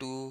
2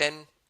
10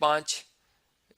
5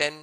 10